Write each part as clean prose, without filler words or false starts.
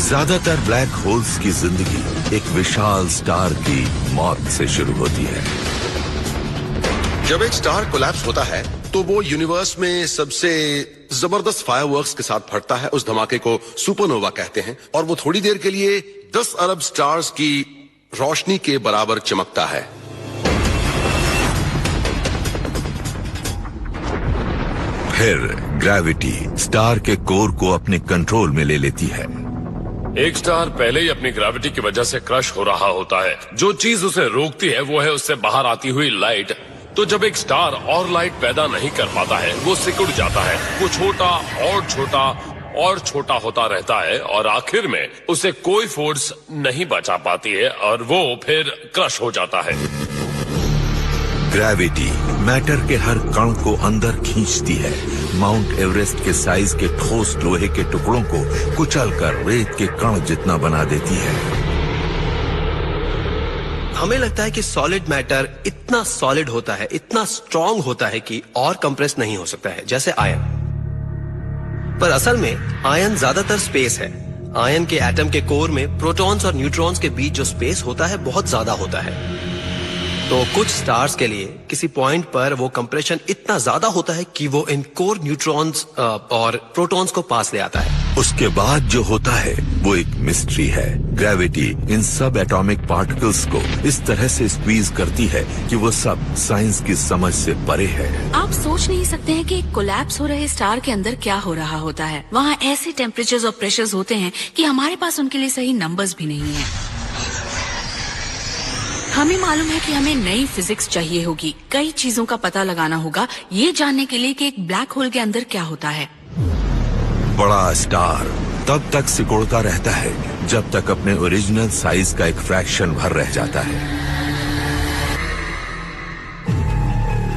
ज्यादातर black holes की जिंदगी एक विशाल स्टार की मौत से शुरू होती है। जब एक स्टार कोलैप्स होता है तो वो यूनिवर्स में सबसे जबरदस्त फायरवर्क्स के साथ फटता है। उस धमाके को सुपरनोवा कहते हैं और वो थोड़ी देर के लिए 10 अरब स्टार्स की रोशनी के बराबर चमकता है। फिर ग्रेविटी स्टार के कोर को अपने कंट्रोल में ले लेती है। एक स्टार पहले ही अपनी ग्रेविटी की वजह से क्रश हो रहा होता है। जो चीज उसे रोकती है वो है उससे बाहर आती हुई लाइट। तो जब एक स्टार और लाइट पैदा नहीं कर पाता है वो सिकुड़ जाता है। वो छोटा और छोटा होता रहता है और आखिर में उसे कोई फोर्स नहीं बचा पाती है और वो फिर क्रश हो जाता है। ग्रेविटी मैटर के हर कण को अंदर खींचती है। माउंट एवरेस्ट के साइज के ठोस लोहे के टुकड़ों को कुचलकर रेत के कण जितना बना देती है। हमें लगता है कि सॉलिड मैटर इतना सॉलिड होता है, इतना स्ट्रांग होता है कि और कंप्रेस नहीं हो सकता है, जैसे आयन। पर असल में आयन ज्यादातर स्पेस है। आयन के एटम के कोर में प्रोटॉन्स और न्यूट्रॉन्स के बीच जो स्पेस होता है बहुत ज्यादा होता है। तो कुछ स्टार्स के लिए किसी पॉइंट पर वो कंप्रेशन इतना ज्यादा होता है कि वो इन कोर न्यूट्रॉन्स और प्रोटॉन्स को पास ले आता है। उसके बाद जो होता है वो एक मिस्ट्री है। ग्रेविटी इन सब एटॉमिक पार्टिकल्स को इस तरह से स्क्वीज करती है कि वो सब साइंस की समझ से परे है। आप सोच नहीं सकते हैं कि कोलैप्स हो रहे स्टार के अंदर क्या हो रहा होता है। वहाँ ऐसे टेम्परेचर्स और प्रेशर्स होते हैं कि हमारे पास उनके लिए सही नंबर्स भी नहीं है। हमें मालूम है कि हमें नई फिजिक्स चाहिए होगी। कई चीजों का पता लगाना होगा ये जानने के लिए कि एक ब्लैक होल के अंदर क्या होता है। बड़ा स्टार तब तक सिकुड़ता रहता है जब तक अपने ओरिजिनल साइज का एक फ्रैक्शन भर रह जाता है।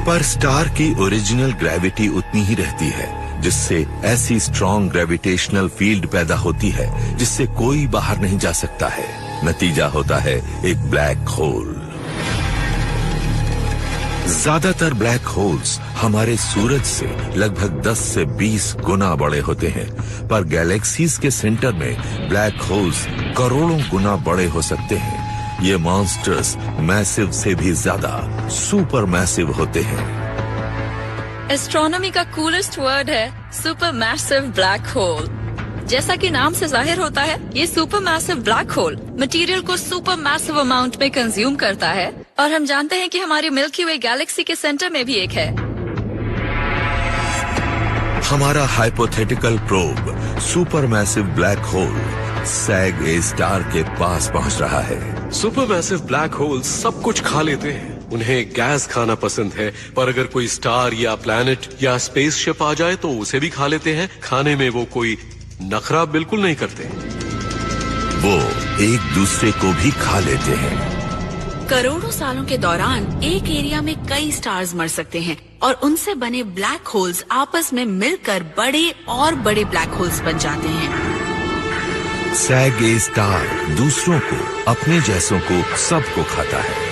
पर स्टार की ओरिजिनल ग्रेविटी उतनी ही रहती है, जिससे ऐसी स्ट्रॉन्ग ग्रेविटेशनल फील्ड पैदा होती है जिससे कोई बाहर नहीं जा सकता है। नतीजा होता है एक ब्लैक होल। ज्यादातर ब्लैक होल्स हमारे सूरज से लगभग 10 से 20 गुना बड़े होते हैं, पर गैलेक्सीज के सेंटर में ब्लैक होल्स करोड़ों गुना बड़े हो सकते हैं। ये मॉन्स्टर्स मैसिव से भी ज्यादा सुपर मैसिव होते हैं। एस्ट्रोनॉमी का कूलेस्ट वर्ड है सुपर मैसिव ब्लैक होल। जैसा कि नाम से जाहिर होता है, ये super massive black hole material को सुपर मैसिव अमाउंट में कंज्यूम करता है और हम जानते हैं कि हमारी मिल्की वे गैलेक्सी के सेंटर में भी एक है। हमारा hypothetical probe super massive black hole sag A star के पास पहुंच रहा है। सुपर मैसिव ब्लैक होल सब कुछ खा लेते हैं। उन्हें गैस खाना पसंद है, पर अगर कोई स्टार या प्लैनेट या स्पेसशिप आ जाए तो उसे भी खा लेते हैं। खाने में वो कोई नखरा बिल्कुल नहीं करते। वो एक दूसरे को भी खा लेते हैं। करोड़ों सालों के दौरान एक एरिया में कई स्टार्स मर सकते हैं और उनसे बने ब्लैक होल्स आपस में मिलकर बड़े और बड़े ब्लैक होल्स बन जाते हैं। सैग ए स्टार दूसरों को, अपने जैसों को, सबको खाता है।